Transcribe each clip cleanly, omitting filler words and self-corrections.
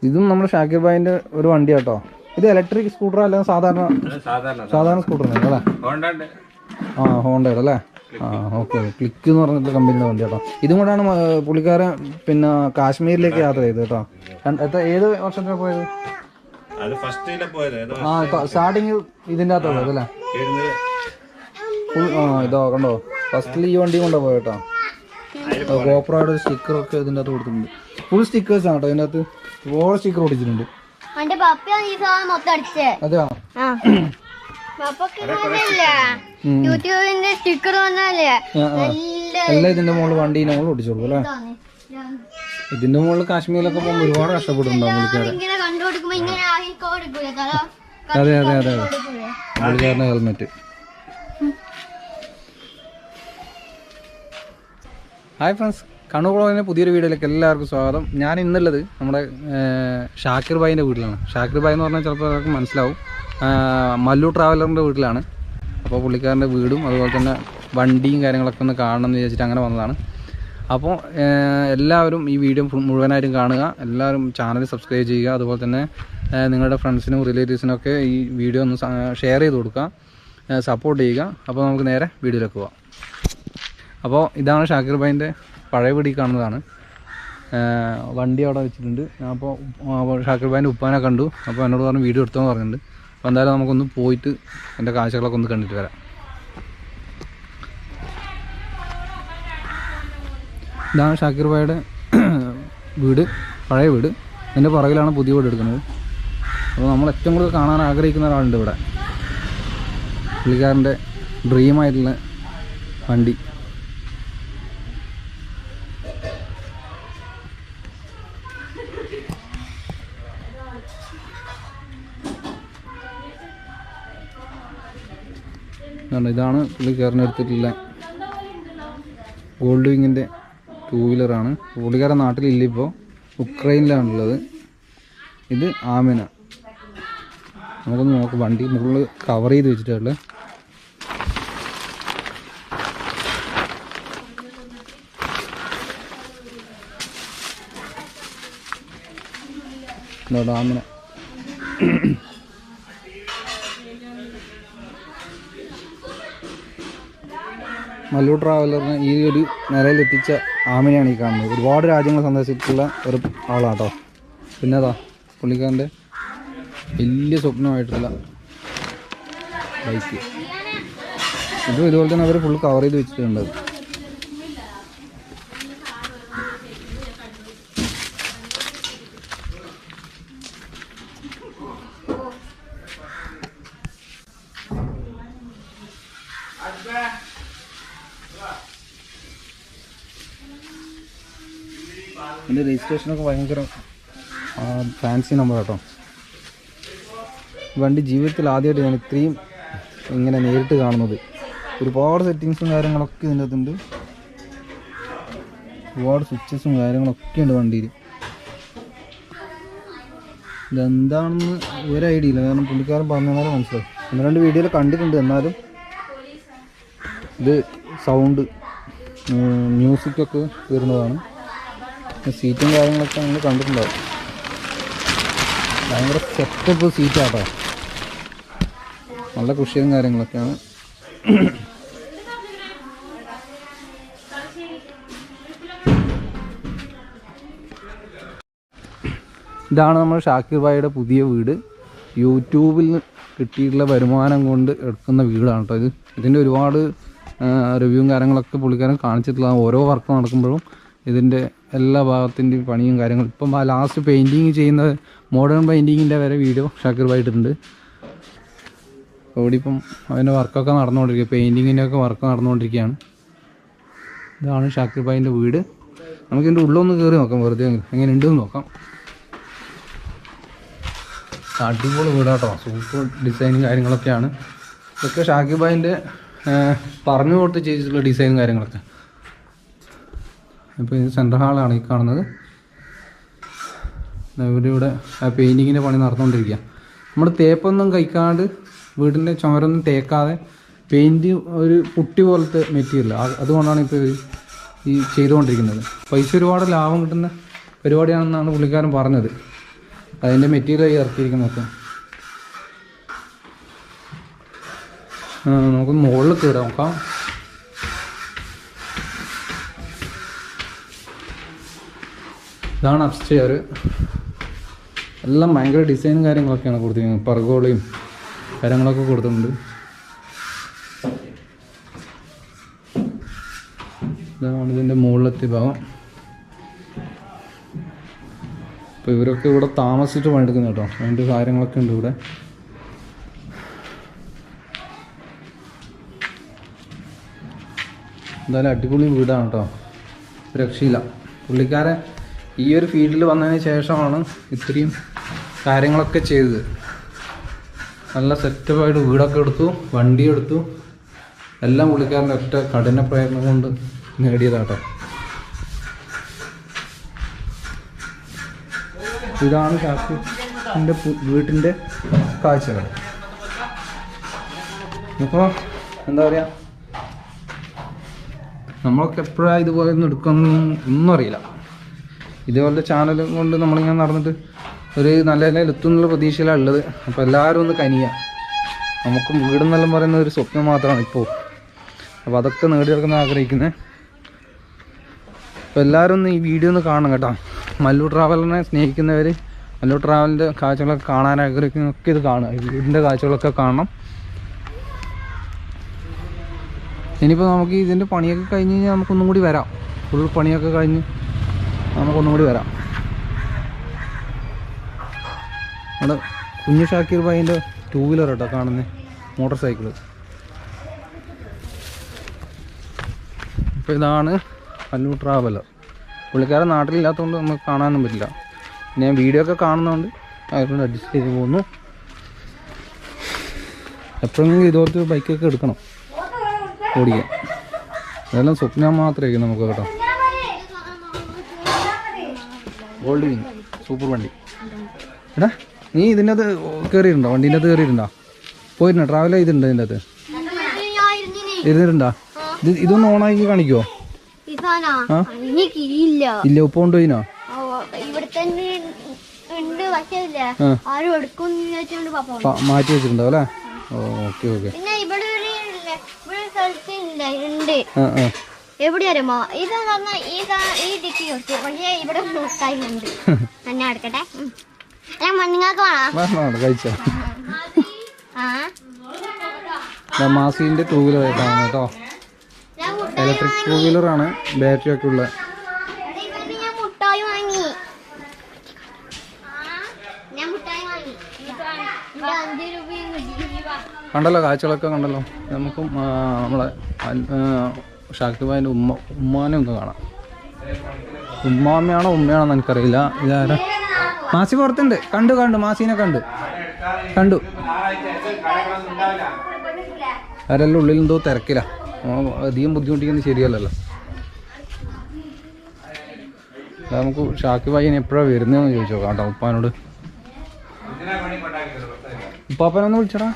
ഇതും നമ്മുടെ ഷാക്കിർ ഭായിന്റെ ഒരു വണ്ടി കേട്ടോ. ഇത് ഇലക്ട്രിക് സ്കൂട്ടർ അല്ലെങ്കിൽ സാധാരണ സ്കൂട്ടർ അല്ലേ? ആ ഹോണ്ടയുടെ അല്ലേ? ആ ഓക്കെ. ക്ലിക്ക് എന്ന് പറഞ്ഞിട്ടുള്ള കമ്പനിയുടെ വണ്ടി കേട്ടോ. ഇതും കൂടാണ് പുള്ളിക്കാരൻ പിന്നെ കാശ്മീരിലേക്ക് യാത്ര ചെയ്തത് കേട്ടോ. ഏത് വർഷത്തിലാണ് പോയത്? ആ സ്റ്റാർട്ടിങ് ഇതിൻ്റെ അകത്ത് പോയത് അല്ലേ? ഇതോ കണ്ടോ, ഫസ്റ്റിൽ ഈ വണ്ടി കൊണ്ടാ പോയത് കേട്ടോ. ഗോപ്രോയുടെ സ്റ്റിക്കറൊക്കെ ഇതിൻ്റെ അകത്ത് കൊടുത്തിട്ടുണ്ട്. ഫുൾ സ്റ്റിക്കേഴ്സ് ആണ് കേട്ടോ ഇതിൻ്റെ അകത്ത്. ഒരുപാട് സ്റ്റിക്കർ ഒട്ടിച്ചിട്ടുണ്ട്. അതെയോ? എല്ലാം ഇതിന്റെ മുകളിൽ വണ്ടീന്റെ മുകളിൽ ഒട്ടിച്ചോളൂ അല്ലേ? ഇതിന്റെ മുകളിൽ കാശ്മീരിലൊക്കെ പോകുമ്പോൾ ഒരുപാട് കഷ്ടപ്പെടുന്നുണ്ടാവും പുള്ളിക്കാരൻ. അതെ അതെ അതെ അതെ, പുള്ളിക്കാരന്റെ ഹെൽമെറ്റ്. ഹായ് ഫ്രണ്ട്സ്, കണ്ണൂർ വ്ളോഗിൻ്റെ പുതിയൊരു വീഡിയോയിലേക്ക് എല്ലാവർക്കും സ്വാഗതം. ഞാൻ ഇന്നുള്ളത് നമ്മുടെ ഷാക്കിർ ഭായിൻ്റെ വീട്ടിലാണ്. ഷാക്കിർ ഭായ് എന്ന് പറഞ്ഞാൽ ചിലപ്പോൾ എല്ലാവർക്കും മനസ്സിലാവും, മല്ലു ട്രാവലറിൻ്റെ വീട്ടിലാണ്. അപ്പോൾ പുള്ളിക്കാരൻ്റെ വീടും അതുപോലെ തന്നെ വണ്ടിയും കാര്യങ്ങളൊക്കെ ഒന്ന് കാണണം എന്ന് വിചാരിച്ചിട്ട് അങ്ങനെ വന്നതാണ്. അപ്പോൾ എല്ലാവരും ഈ വീഡിയോ മുഴുവനായിട്ടും കാണുക, എല്ലാവരും ചാനൽ സബ്സ്ക്രൈബ് ചെയ്യുക, അതുപോലെ തന്നെ നിങ്ങളുടെ ഫ്രണ്ട്സിനും റിലേറ്റീവ്സിനും ഒക്കെ ഈ വീഡിയോ ഒന്ന് ഷെയർ ചെയ്ത് കൊടുക്കുക, സപ്പോർട്ട് ചെയ്യുക. അപ്പോൾ നമുക്ക് നേരെ വീഡിയോയിലേക്ക് പോവാം. അപ്പോൾ ഇതാണ് ഷാക്കിർ ഭായിൻ്റെ പഴയ വീട് കാണുന്നതാണ്. വണ്ടി അവിടെ വെച്ചിട്ടുണ്ട്. അപ്പോൾ ഷാക്കിർ ഭായിൻ്റെ ഉപ്പാനെ കണ്ടു. അപ്പോൾ എന്നോട് പറഞ്ഞ് വീഡിയോ എടുത്തോന്ന് പറഞ്ഞിട്ടുണ്ട്. അപ്പോൾ എന്തായാലും നമുക്കൊന്ന് പോയിട്ട് എൻ്റെ കാഴ്ചകളൊക്കെ ഒന്ന് കണ്ടിട്ട് വരാം. ഇതാണ് ഷാക്കിർ ഭായിയുടെ വീട്, പഴയ വീട്. എൻ്റെ പുറകിലാണ് പുതിയ വീട് എടുക്കുന്നത്. അപ്പോൾ നമ്മൾ ഏറ്റവും കൂടുതൽ കാണാൻ ആഗ്രഹിക്കുന്ന ഒരാളുണ്ട് ഇവിടെ. പുള്ളിക്കാരൻ്റെ ഡ്രീമായിട്ടുള്ള വണ്ടി. ഇതാണ് പുള്ളിക്കാരനെ എടുത്തിട്ടുള്ള ഗോൾഡ് വിങ്ങിൻ്റെ 2 വീലറാണ്. പുള്ളിക്കാരൻ നാട്ടിലില്ല, ഇപ്പോൾ ഉക്രൈനിലാണുള്ളത്. ഇത് ആമിന. നമുക്കൊന്ന് നോക്കാം. വണ്ടി മുകളിൽ കവർ ചെയ്ത് വെച്ചിട്ടുള്ളത്. ഇതോടെ ആമിന. മല്ലു ട്രാവലറിന് ഈ ഒരു നിലയിൽ എത്തിച്ച ആമിനെയാണ് ഈ കാണുന്നത്. ഒരുപാട് രാജ്യങ്ങൾ സന്ദർശിച്ചിട്ടുള്ള ഒരു ആളാണ് കേട്ടോ. പിന്നെ അതാ പുള്ളിക്കാരൻ്റെ വലിയ സ്വപ്നമായിട്ടുള്ള ബൈക്ക്. ഇതും ഇതുപോലെ തന്നെ അവർ ഫുൾ കവർ ചെയ്ത് വെച്ചിട്ടുണ്ട്. ഇതിൻ്റെ രജിസ്ട്രേഷനൊക്കെ ഭയങ്കര ഫാൻസി നമ്പർ കേട്ടോ. വണ്ടി ജീവിതത്തിൽ ആദ്യമായിട്ട് ഞാൻ ഇത്രയും ഇങ്ങനെ നേരിട്ട് കാണുന്നത്. ഒരുപാട് സെറ്റിങ്സും കാര്യങ്ങളൊക്കെ ഇതിൻ്റെ അകത്തുണ്ട്. ഒരുപാട് സ്വിച്ചസും കാര്യങ്ങളൊക്കെ ഉണ്ട് വണ്ടിയിൽ. ഇതെന്താണെന്ന് ഒരു ഐഡിയ ഇല്ല, കാരണം പുള്ളിക്കാരൻ പറഞ്ഞാലും മനസ്സിലാവും. 1-2 വീഡിയോയിൽ കണ്ടിട്ടുണ്ട്. എന്നാലും ഇത് സൗണ്ട് മ്യൂസിക്കൊക്കെ വരുന്നതാണ്. സീറ്റും കാര്യങ്ങളൊക്കെ നമ്മൾ കണ്ടിട്ടുണ്ടാവും. ഭയങ്കര സെറ്റപ്പ് സീറ്റാട്ടോ, നല്ല കുഷിയും കാര്യങ്ങളൊക്കെയാണ്. ഇതാണ് നമ്മൾ ഷാക്കിർ ഭായിയുടെ പുതിയ വീട്. യൂട്യൂബിൽ കിട്ടിയിട്ടുള്ള വരുമാനം കൊണ്ട് എടുക്കുന്ന വീടാണ് കേട്ടോ ഇത്. ഇതിൻ്റെ ഒരുപാട് റിവ്യൂവും കാര്യങ്ങളൊക്കെ പുള്ളിക്കാരൻ കാണിച്ചിട്ടുള്ള ഓരോ വർക്ക് നടക്കുമ്പോഴും ഇതിൻ്റെ എല്ലാ ഭാഗത്തിൻ്റെയും പണിയും കാര്യങ്ങളും. ഇപ്പം ലാസ്റ്റ് പെയിൻറ്റിങ് ചെയ്യുന്ന മോഡേൺ പെയിൻറ്റിങ്ങിൻ്റെ വരെ വീഡിയോ ഷാക്കിർ ഭായി ഇട്ടിട്ടുണ്ട്. ഇവിടെ ഇപ്പം അതിൻ്റെ വർക്കൊക്കെ നടന്നുകൊണ്ടിരിക്കുക, പെയിൻറ്റിങ്ങിൻ്റെ ഒക്കെ വർക്ക് നടന്നുകൊണ്ടിരിക്കുകയാണ്. ഇതാണ് ഷാക്കിർ ഭായിൻ്റെ വീട്. നമുക്കിതിൻ്റെ ഉള്ളൊന്ന് കയറി നോക്കാം, വെറുതെ എങ്ങനെ ഉണ്ടെന്ന് നോക്കാം. അടിപൊളി വീടാട്ടോ, സൂപ്പർ ഡിസൈനും കാര്യങ്ങളൊക്കെയാണ്. ഇതൊക്കെ ഷാക്കിർ ഭായിൻ്റെ പറഞ്ഞു കൊടുത്ത് ചെയ്തിട്ടുള്ള ഡിസൈനും കാര്യങ്ങളൊക്കെ. ഇപ്പോൾ ഇത് സെൻട്രൽ ഹാളാണ് ഈ കാണുന്നത്. ഇവിടെ പെയിൻറ്റിങ്ങിൻ്റെ പണി നടന്നുകൊണ്ടിരിക്കുക. നമ്മൾ തേപ്പൊന്നും കഴിക്കാണ്ട്, വീടിൻ്റെ ചുമരൊന്നും തേക്കാതെ പെയിൻറ്റ് ഒരു പുട്ടി പോലത്തെ മെറ്റീരിയൽ, അതുകൊണ്ടാണ് ഇപ്പോൾ ഈ ചെയ്തുകൊണ്ടിരിക്കുന്നത്. പൈസ ഒരുപാട് ലാഭം കിട്ടുന്ന പരിപാടിയാണെന്നാണ് പുള്ളിക്കാരൻ പറഞ്ഞത്. അതിൻ്റെ മെറ്റീരിയൽ ഇറക്കിയിരിക്കുന്ന നോക്കാം. നമുക്ക് മുകളിൽ കയറാം നോക്കാം. ഇതാണ് അപ്സ്റ്റെയർ. എല്ലാം ഭയങ്കര ഡിസൈനും കാര്യങ്ങളൊക്കെയാണ് കൊടുത്തിരിക്കുന്നത്. പർഗോളയും കാര്യങ്ങളൊക്കെ കൊടുത്തിട്ടുണ്ട്. ഇതാണ് ഇതിൻ്റെ മുകളിലത്തെ ഭാഗം. അപ്പോൾ ഇവരൊക്കെ ഇവിടെ താമസിച്ചിട്ട് പണിയെടുക്കുന്ന കേട്ടോ. അതിൻ്റെ കാര്യങ്ങളൊക്കെ ഉണ്ട് ഇവിടെ. എന്തായാലും അടിപൊളി വീടാണ് കേട്ടോ, രക്ഷയില്ല. പുള്ളിക്കാരൻ ഈ ഒരു ഫീൽഡിൽ വന്നതിന് ശേഷമാണ് ഇത്രയും കാര്യങ്ങളൊക്കെ ചെയ്തത്. നല്ല സെറ്റപ്പായിട്ട് വീടൊക്കെ എടുത്തു, വണ്ടി എടുത്തു, എല്ലാം പുള്ളിക്കാരൻ്റെ ഒറ്റ കഠിന പ്രയത്നം കൊണ്ട് നേടിയതാട്ടോ. ഇതാണ് ഷാക്കിറിൻ്റെ വീട്ടിൻ്റെ കാഴ്ചകൾ. ഇപ്പോൾ എന്താ പറയുക, നമ്മളൊക്കെ എപ്പോഴാണ് ഇതുപോലെ ഒന്നും എടുക്കുന്നൊന്നും അറിയില്ല. ഇതേപോലത്തെ ചാനൽ കൊണ്ട് നമ്മളിങ്ങനെ നടന്നിട്ട് ഒരു നല്ല നിലയിൽ എത്തുന്നുള്ള പ്രതീക്ഷയിലാണ് ഉള്ളത്. അപ്പോൾ എല്ലാവരും ഒന്ന് കനിയുക. നമുക്കും വീടെന്നെല്ലാം പറയുന്ന ഒരു സ്വപ്നം മാത്രമാണ് ഇപ്പോൾ. അപ്പോൾ അതൊക്കെ നേടിയെടുക്കുന്ന ആഗ്രഹിക്കുന്നത്. അപ്പോൾ എല്ലാവരും ഒന്ന് ഈ വീഡിയോ ഒന്ന് കാണണം കേട്ടോ. മല്ലു ട്രാവലിനെ സ്നേഹിക്കുന്നവർ, മല്ലു ട്രാവലിൻ്റെ കാഴ്ചകളൊക്കെ കാണാൻ ആഗ്രഹിക്കുന്നതൊക്കെ ഇത് കാണുക. ഇതിൻ്റെ കാഴ്ചകളൊക്കെ കാണണം. ഇനിയിപ്പോൾ നമുക്ക് ഇതിൻ്റെ പണിയൊക്കെ കഴിഞ്ഞ് കഴിഞ്ഞാൽ നമുക്കൊന്നും കൂടി വരാം. ഫുൾ പണിയൊക്കെ കഴിഞ്ഞ് നമുക്കൊന്നും കൂടി വരാം. അവിടെ കുഞ്ഞു ഷാക്കിർ ഭായിൻ്റെ 2 വീലർ കേട്ടോ കാണുന്നത്, മോട്ടോർ സൈക്കിള്. അപ്പോൾ ഇതാണ് മല്ലു ട്രാവലർ. പുള്ളിക്കാരൻ നാട്ടിലില്ലാത്തതുകൊണ്ട് നമുക്ക് കാണാനൊന്നും പറ്റില്ല. പിന്നെ ഞാൻ വീഡിയോ ഒക്കെ കാണുന്നതുകൊണ്ട് അതുകൊണ്ട് അഡ്ജസ്റ്റ് ചെയ്ത് പോകുന്നു. എപ്പോഴെങ്കിലും ഇതുപോലത്തെ ബൈക്കൊക്കെ എടുക്കണം ഓടിക്കാൻ. അതെല്ലാം സ്വപ്നം മാത്രമായിരിക്കും നമുക്ക് കേട്ടോ. ഗോൾഡ് വിങ് സൂപ്പർ വണ്ടി. എടാ നീ ഇതിൻ്റെ അകത്ത് കയറിയിട്ടുണ്ടോ? വണ്ടീൻ്റെ അകത്ത് കയറിയിട്ടുണ്ടോ? പോയിരുന്നോ? ട്രാവൽ ചെയ്തിട്ടുണ്ടോ ഇതിൻ്റെ അകത്ത്? ഇരുന്നിട്ടുണ്ടോ? ഇതൊന്ന് ഓണാക്കി കാണിക്കുമോ? ഇല്ല, ഉപ്പ് കൊണ്ടുപോയിനോ? മാറ്റി വെച്ചിട്ടുണ്ടോ അല്ലേ? Okay okay. എവിടെ അറിയുമോ ഇത് ഈ ഡിക്കി കൊടുത്തു. പക്ഷേ ഇവിടെ മുട്ടായിട്ടുണ്ട്. ഞാൻ എടുക്കട്ടെ, നിങ്ങൾക്ക് വേണം കഴിച്ചോ? മാസിന്റെ 2 വീലർ ആയിട്ടാണ് കേട്ടോ. ഇലക്ട്രിക് 2 വീലറാണ്, ബാറ്ററി ഒക്കെ ഉള്ള. ഞാൻ മുട്ടായി വാങ്ങി. കണ്ടല്ലോ കാഴ്ചകളൊക്കെ കണ്ടല്ലോ. നമുക്കും നമ്മളെ ഷാക്കിർ ഭായിൻ്റെ ഉമ്മാനെ ഒന്ന് കാണാം. ഉമ്മാമ്മയാണോ ഉമ്മയാണോ എനിക്കറിയില്ല. ഇതാരാ? മാസി പുറത്തുണ്ട്. കണ്ടു മാസീനെ കണ്ടു. ആരെല്ലാം ഉള്ളിൽ എന്തോ തിരക്കില്ല. അധികം ബുദ്ധിമുട്ടിക്കുന്നത് ശരിയല്ലല്ലോ. നമുക്ക് ഷാക്കിർ ഭായിനെ എപ്പോഴാണ് വരുന്നതെന്ന് ചോദിച്ചോ കേട്ടോ ഉപ്പാനോട്. ഉപ്പാപ്പനൊന്ന് വിളിച്ചടാ.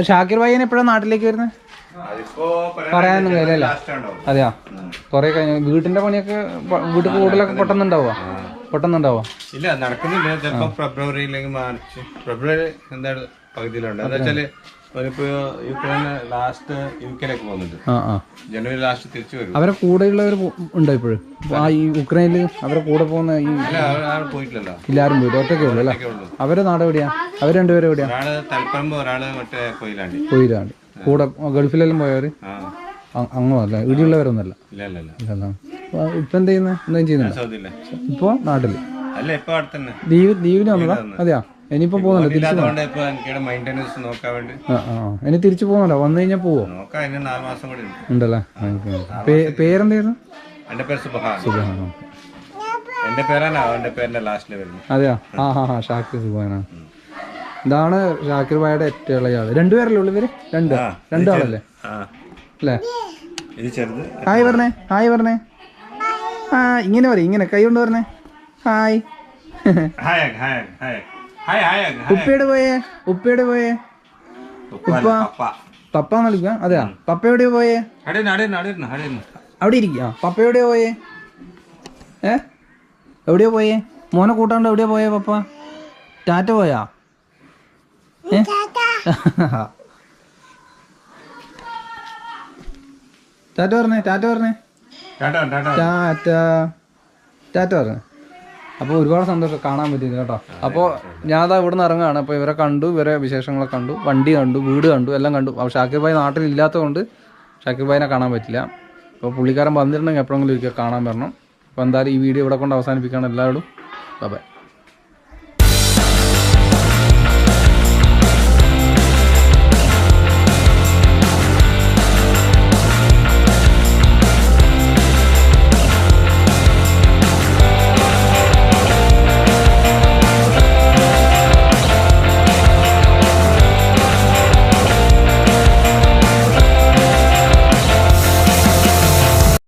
ഷാക്കിർ ഭായിനെ എപ്പോഴാണ് നാട്ടിലേക്ക് വരുന്നത്? പറയാനൊന്നും കഴിയില്ലല്ലോ. അതെയാ, കൊറേ കഴിഞ്ഞ വീട്ടിന്റെ പണിയൊക്കെ വീട്ടിൽ കൂടുതലൊക്കെ പെട്ടെന്നുണ്ടാവുക. ഇല്ല, നടക്കുന്നില്ല. ചിലപ്പോ ഫെബ്രുവരി അല്ലെങ്കിൽ മാർച്ച്, ഫെബ്രുവരി എന്താണ് പകുതിയിലുണ്ട്. എന്താ വെച്ചാല് അവരിപ്പോ യുക്രൈന് ലാസ്റ്റ് യുകെയിലേക്ക് പോകുന്നുണ്ട്. ജനുവരി ലാസ്റ്റ് തിരിച്ചു വരും. അവരെ കൂടെയുള്ളവർ ഉണ്ടോ ഇപ്പോഴും? ഈ യുക്രൈനില് അവരെ കൂടെ പോകുന്ന പോയിട്ടില്ലല്ലോ. എല്ലാരും പോയിട്ട് ഒറ്റയ്ക്കേ ഉള്ളൂ അല്ലേ? അവരെ നാട് എവിടെയാ? അവർ രണ്ടുപേരും എവിടെയാ? ഒരാള് തലപ്പറമ്പ്, ഒരാള് മറ്റേ കൊയിലാണ്ടി. കൂടെ ഗൾഫിലെല്ലാം പോയവര് അങ്ങോ അല്ല, ഇവിടെയുള്ളവരൊന്നല്ല. ഇപ്പൊ എന്ത് ചെയ്യുന്ന എന്തെങ്കിലും ചെയ്യുന്നുണ്ടോ? ഇപ്പൊ നാട്ടില് ലീവിന് വന്നതാ? അതെയാ, ഇനിയിപ്പോ പോകുന്നുണ്ടോ? ഇനി തിരിച്ചു പോകുന്നുണ്ടോ? വന്നു കഴിഞ്ഞാൽ പോവോ? ഉണ്ടല്ലേ. പേരെന്തായിരുന്നു? സുബഹാന. അതെയാ, ഷാക്കിർ സുബഹാന. ഇതാണ് ഷാക്കിർ ഭായിയുടെ ഏറ്റവും ഇളയ ആള്. 2 പേരല്ലേ ഉള്ളു ഇവര്? രണ്ടാളല്ലേ അല്ലേ? ഹായ് പറഞ്ഞേ. ഇങ്ങനെ പറയും, ഇങ്ങനെ കൈ കൊണ്ട് പറഞ്ഞേ ഹായ്. ഉപ്പയുടെ പോയേ ഉപ്പ പപ്പാന്ന് വിളിക്കാം. അതെയാ, പപ്പ എവിടെയോ പോയേ? അവിടെ ഇരിക്കുക. പപ്പ എവിടെയോ പോയേ? എവിടെയോ പോയേ? മോനെ കൂട്ടാണ്ട് എവിടെയാ പോയേ പപ്പ? ടാറ്റ പോയാ? ടാറ്റ പറഞ്ഞേ, ടാറ്റ പറഞ്ഞേ, ടാറ്റ ടാറ്റ പറഞ്ഞേ. അപ്പോൾ ഒരുപാട് സന്തോഷം കാണാൻ പറ്റിയത് കേട്ടോ. അപ്പോൾ ഞാനതാ ഇവിടെ നിന്ന് ഇറങ്ങുകയാണ്. അപ്പോൾ ഇവരെ കണ്ടു, ഇവരെ വിശേഷങ്ങളൊക്കെ കണ്ടു, വണ്ടി കണ്ടു, വീട് കണ്ടു, എല്ലാം കണ്ടു. അപ്പോൾ ഷാക്കിർ ഭായ് നാട്ടിലില്ലാത്തതുകൊണ്ട് ഷാക്കിർ ഭായിനെ കാണാൻ പറ്റില്ല. അപ്പോൾ പുള്ളിക്കാരൻ വന്നിട്ടുണ്ടെങ്കിൽ എപ്പോഴെങ്കിലും ഒരിക്കൽ കാണാൻ വരണം. അപ്പോൾ എന്തായാലും ഈ വീഡിയോ ഇവിടെ കൊണ്ട് അവസാനിപ്പിക്കുകയാണ്. എല്ലാവരോടും ബൈ.